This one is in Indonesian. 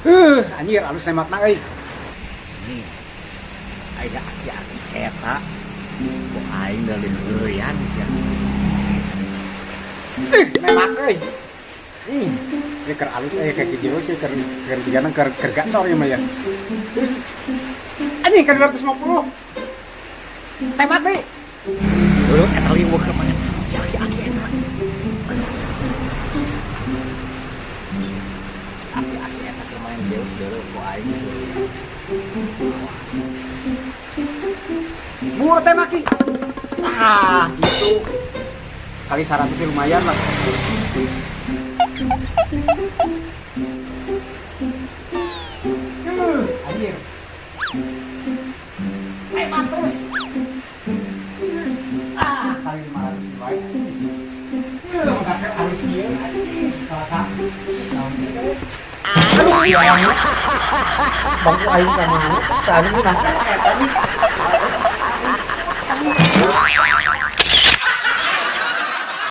Anjir halus nembakna euy. Nih, aya aki-aki eta. Kok aing dalin heuyan sia. Nembak euy. Keur halus kayak gitu sih keur digana keur gacor ya mah ya. Anjing keur 250. Tembak deui. Dulu eta liweuh ke mana? Si aki-aki eta. Aki-aki eta keur main deu kok aing. Mur tembak ki. Gitu. Kali 100 sih lumayan lah. Anjir. Tembak terus. Kali 500 baik. Kakek harus dia kakak. Aduh, bangku aing ka mana? Saling nang eta nih.